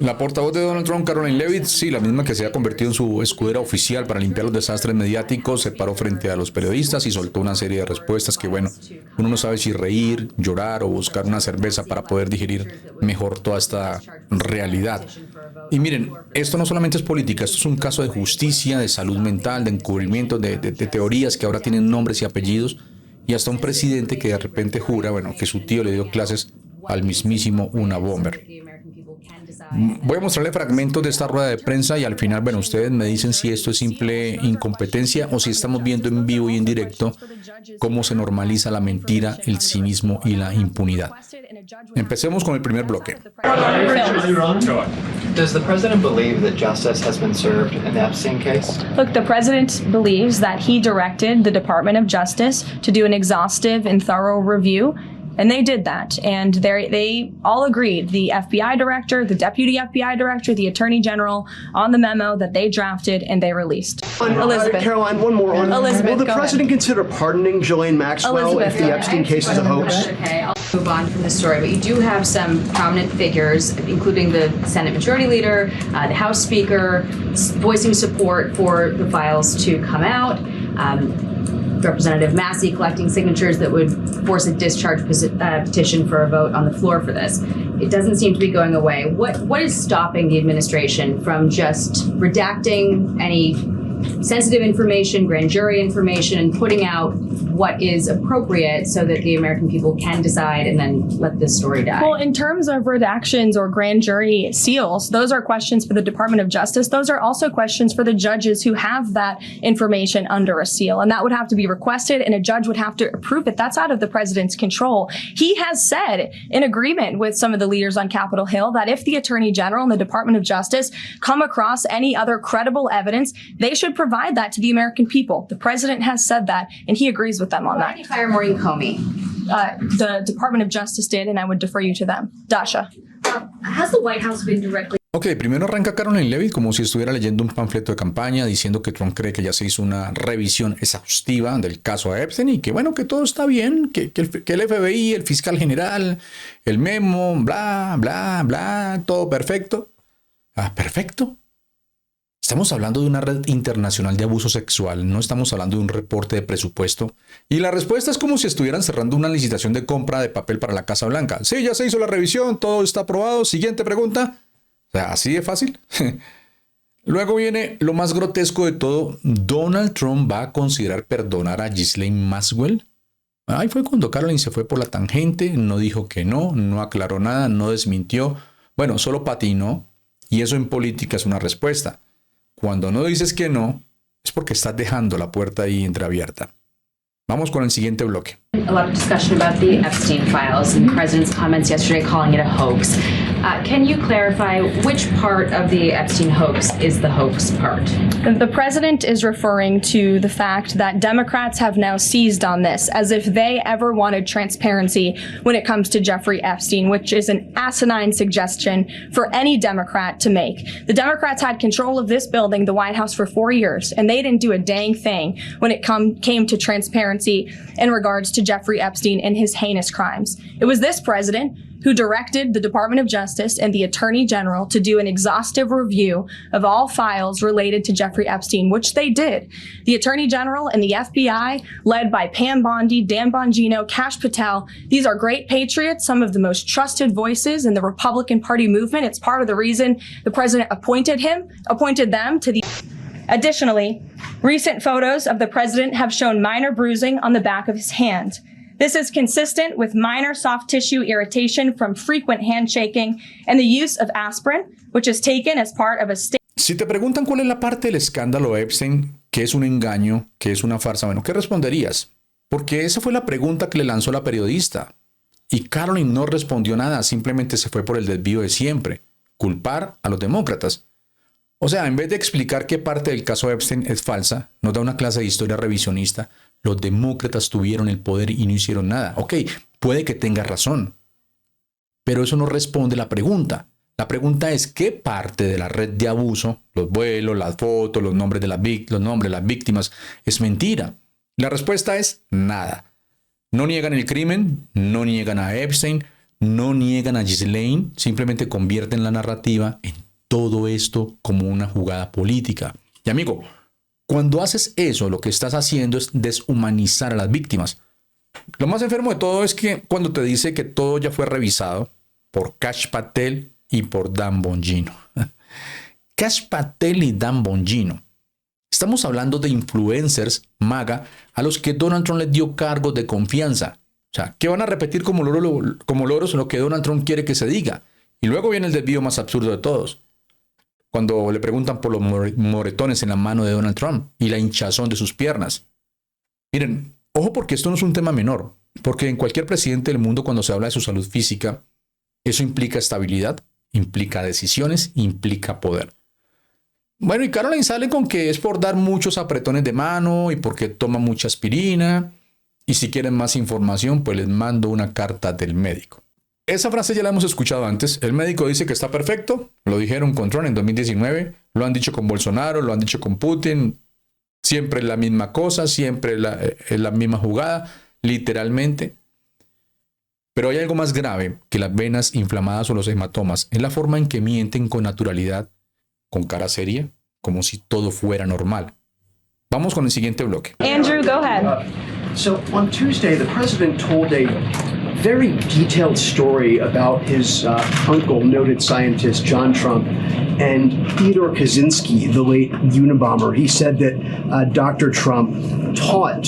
La portavoz de Donald Trump, Caroline Leavitt, sí, la misma que se ha convertido en su escudera oficial para limpiar los desastres mediáticos, se paró frente a los periodistas y soltó una serie de respuestas que, bueno, uno no sabe si reír, llorar o buscar una cerveza para poder digerir mejor toda esta realidad. Y miren, esto no solamente es política, esto es un caso de justicia, de salud mental, de encubrimiento, de teorías que ahora tienen nombres y apellidos, y hasta un presidente que de repente jura, bueno, que su tío le dio clases al mismísimo Una Bomber. Voy a mostrarle fragmentos de esta rueda de prensa y al final, bueno, ustedes me dicen si esto es simple incompetencia o si estamos viendo en vivo y en directo cómo se normaliza la mentira, el cinismo y la impunidad. Empecemos con el primer bloque. Does the president believe that justice has been served in the Epstein case? Look, the president believes that he directed the Department of Justice to do an exhaustive and thorough review. And they did that. And they all agreed, the FBI director, the deputy FBI director, the attorney general, on the memo that they drafted and they released. Elizabeth. Caroline, one more on. Elizabeth, will the go president ahead. consider pardoning Ghislaine Maxwell Elizabeth, if the go Epstein case is a hoax? Okay, I'll move on from the story, but you do have some prominent figures, including the Senate Majority Leader, the House Speaker, voicing support for the files to come out. Representative Massey collecting signatures that would force a discharge petition for a vote on the floor for this. It doesn't seem to be going away. What is stopping the administration from just redacting any sensitive information, grand jury information, and putting out what is appropriate so that the American people can decide and then let this story die? Well, in terms of redactions or grand jury seals, those are questions for the Department of Justice. Those are also questions for the judges who have that information under a seal. And that would have to be requested and a judge would have to approve it. That's out of the president's control. He has said, in agreement with some of the leaders on Capitol Hill, that if the Attorney General and the Department of Justice come across any other credible evidence, they should provide that to the American people. The president has said that, and he agrees with them on Why that. did you hire Maureen Comey? The Department of Justice did, and I would defer you to them. Dasha. Has the White House been directly Ok, primero arranca Caroline Leavitt como si estuviera leyendo un panfleto de campaña diciendo que Trump cree que ya se hizo una revisión exhaustiva del caso a Epstein y que bueno, que todo está bien, que el FBI, el fiscal general, el memo, bla, bla, bla, todo perfecto? Ah, perfecto. Estamos hablando de una red internacional de abuso sexual, no estamos hablando de un reporte de presupuesto. Y la respuesta es como si estuvieran cerrando una licitación de compra de papel para la Casa Blanca. Sí, ya se hizo la revisión, todo está aprobado. Siguiente pregunta. O sea, así de fácil. Luego viene lo más grotesco de todo. ¿Donald Trump va a considerar perdonar a Ghislaine Maxwell? Ahí fue cuando Caroline se fue por la tangente, no dijo que no aclaró nada, no desmintió. Bueno, solo patinó. Y eso en política es una respuesta. Cuando no dices que no, es porque estás dejando la puerta ahí entreabierta. Vamos con el siguiente bloque. A lot of discussion about the Epstein files and the president's comments yesterday calling it a hoax. Can you clarify which part of the Epstein hoax is the hoax part? The president is referring to the fact that Democrats have now seized on this as if they ever wanted transparency when it comes to Jeffrey Epstein, which is an asinine suggestion for any Democrat to make. The Democrats had control of this building, the White House, for 4 years, and they didn't do a dang thing when it came to transparency in regards to Jeffrey Epstein and his heinous crimes. It was this president who directed the Department of Justice and the Attorney General to do an exhaustive review of all files related to Jeffrey Epstein, which they did. The Attorney General and the FBI, led by Pam Bondi, Dan Bongino, Kash Patel, these are great patriots, some of the most trusted voices in the Republican Party movement. It's part of the reason the president appointed them to the... Additionally, recent photos of the president have shown minor bruising on the back of his hand. This is consistent with minor soft tissue irritation from frequent handshaking and the use of aspirin, which is taken as part of a state. Si te preguntan cuál es la parte del escándalo Epstein, qué es un engaño, qué es una farsa, bueno, ¿qué responderías? Porque esa fue la pregunta que le lanzó la periodista. Y Caroline no respondió nada, simplemente se fue por el desvío de siempre, culpar a los demócratas. O sea, en vez de explicar qué parte del caso Epstein es falsa, nos da una clase de historia revisionista. Los demócratas tuvieron el poder y no hicieron nada. Ok, puede que tenga razón, pero eso no responde la pregunta. La pregunta es qué parte de la red de abuso, los vuelos, las fotos, los nombres de las víctimas, es mentira. La respuesta es nada. No niegan el crimen, no niegan a Epstein, no niegan a Ghislaine, simplemente convierten la narrativa en todo esto como una jugada política. Y amigo, cuando haces eso, lo que estás haciendo es deshumanizar a las víctimas. Lo más enfermo de todo es que cuando te dice que todo ya fue revisado por Kash Patel y por Dan Bongino. Kash Patel y Dan Bongino. Estamos hablando de influencers MAGA a los que Donald Trump les dio cargos de confianza. O sea, que van a repetir como loros lo que Donald Trump quiere que se diga. Y luego viene el desvío más absurdo de todos. Cuando le preguntan por los moretones en la mano de Donald Trump y la hinchazón de sus piernas. Miren, ojo porque esto no es un tema menor. Porque en cualquier presidente del mundo cuando se habla de su salud física, eso implica estabilidad, implica decisiones, implica poder. Bueno, y Caroline sale con que es por dar muchos apretones de mano y porque toma mucha aspirina. Y si quieren más información, pues les mando una carta del médico. Esa frase ya la hemos escuchado antes. El médico dice que está perfecto. Lo dijeron con Trump en 2019. Lo han dicho con Bolsonaro, lo han dicho con Putin. Siempre es la misma cosa, siempre es la misma jugada, literalmente. Pero hay algo más grave que las venas inflamadas o los hematomas. Es la forma en que mienten con naturalidad, con cara seria, como si todo fuera normal. Vamos con el siguiente bloque. Andrew, go ahead. So on Tuesday, the president told a very detailed story about his uncle, noted scientist John Trump, and Theodore Kaczynski, the late Unabomber. He said that Dr. Trump taught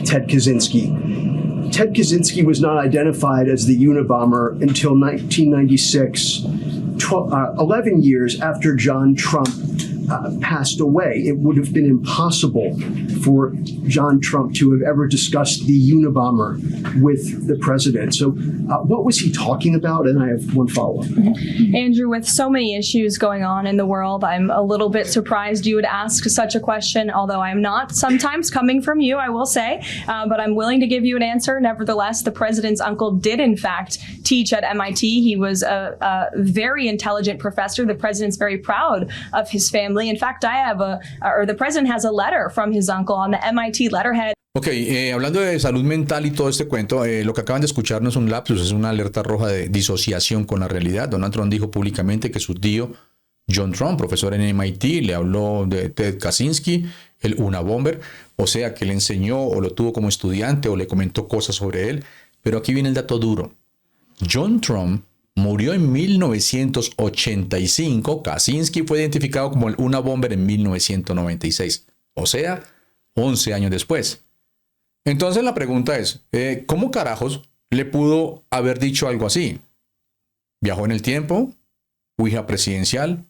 Ted Kaczynski. Ted Kaczynski was not identified as the Unabomber until 1996, 11 years after John Trump passed away. It would have been impossible for John Trump to have ever discussed the Unabomber with the president. So what was he talking about? And I have one follow-up. Andrew, with so many issues going on in the world, I'm a little bit surprised you would ask such a question, although I'm not sometimes coming from you, I will say, but I'm willing to give you an answer. Nevertheless, the president's uncle did, in fact, teach at MIT. He was a very intelligent professor. The president's very proud of his family. In fact, the president has a letter from his uncle on the MIT letterhead. Ok, hablando de salud mental y todo este cuento, lo que acaban de escuchar no es un lapsus, es una alerta roja de disociación con la realidad. Donald Trump dijo públicamente que su tío John Trump, profesor en MIT, le habló de Ted Kaczynski, el Unabomber, o sea que le enseñó o lo tuvo como estudiante o le comentó cosas sobre él. Pero aquí viene el dato duro. John Trump murió en 1985. Kaczynski fue identificado como el Unabomber en 1996. O sea, 11 años después. Entonces la pregunta es, ¿cómo carajos le pudo haber dicho algo así? ¿Viajó en el tiempo? ¿Ouija presidencial?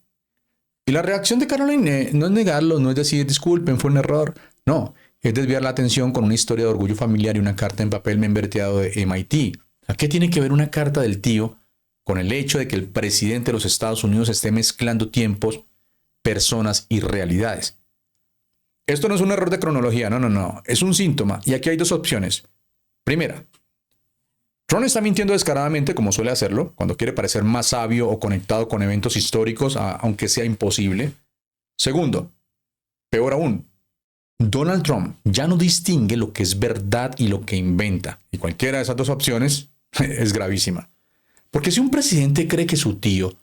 Y la reacción de Caroline no es negarlo, no es decir, disculpen, fue un error. No, es desviar la atención con una historia de orgullo familiar y una carta en papel membreteado de MIT. ¿Qué tiene que ver una carta del tío con el hecho de que el presidente de los Estados Unidos esté mezclando tiempos, personas y realidades? Esto no es un error de cronología, no. Es un síntoma y aquí hay dos opciones. Primera, Trump está mintiendo descaradamente como suele hacerlo, cuando quiere parecer más sabio o conectado con eventos históricos, aunque sea imposible. Segundo, peor aún, Donald Trump ya no distingue lo que es verdad y lo que inventa. Y cualquiera de esas dos opciones es gravísima. Porque si un presidente cree que su tío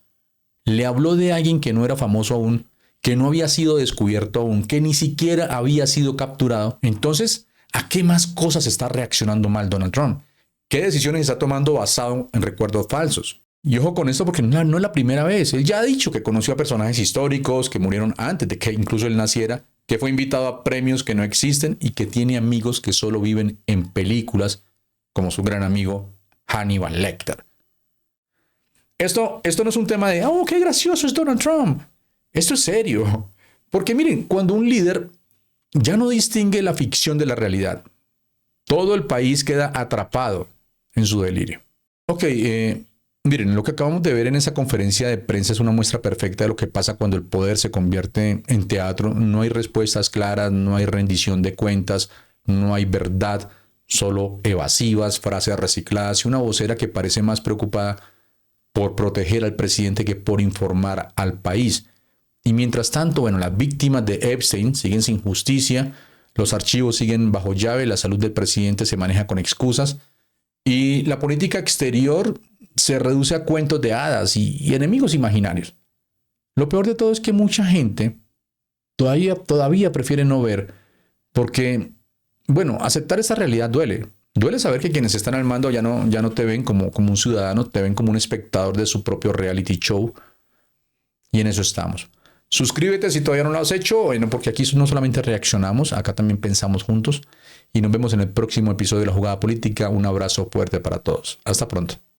le habló de alguien que no era famoso aún, que no había sido descubierto aún, que ni siquiera había sido capturado, entonces, ¿a qué más cosas está reaccionando mal Donald Trump? ¿Qué decisiones está tomando basado en recuerdos falsos? Y ojo con esto porque no es la primera vez. Él ya ha dicho que conoció a personajes históricos que murieron antes de que incluso él naciera, que fue invitado a premios que no existen y que tiene amigos que solo viven en películas, como su gran amigo Hannibal Lecter. Esto no es un tema de, oh, qué gracioso es Donald Trump. Esto es serio. Porque miren, cuando un líder ya no distingue la ficción de la realidad, todo el país queda atrapado en su delirio. Ok, miren, lo que acabamos de ver en esa conferencia de prensa es una muestra perfecta de lo que pasa cuando el poder se convierte en teatro. No hay respuestas claras, no hay rendición de cuentas, no hay verdad, solo evasivas, frases recicladas y una vocera que parece más preocupada por proteger al presidente que por informar al país. Y mientras tanto, bueno, las víctimas de Epstein siguen sin justicia, los archivos siguen bajo llave, la salud del presidente se maneja con excusas. Y la política exterior se reduce a cuentos de hadas y enemigos imaginarios. Lo peor de todo es que mucha gente todavía prefiere no ver, porque, bueno, aceptar esa realidad duele. Duele saber que quienes están al mando ya no te ven como un ciudadano, te ven como un espectador de su propio reality show. Y en eso estamos. Suscríbete si todavía no lo has hecho, bueno, porque aquí no solamente reaccionamos, acá también pensamos juntos. Y nos vemos en el próximo episodio de La Jugada Política. Un abrazo fuerte para todos. Hasta pronto.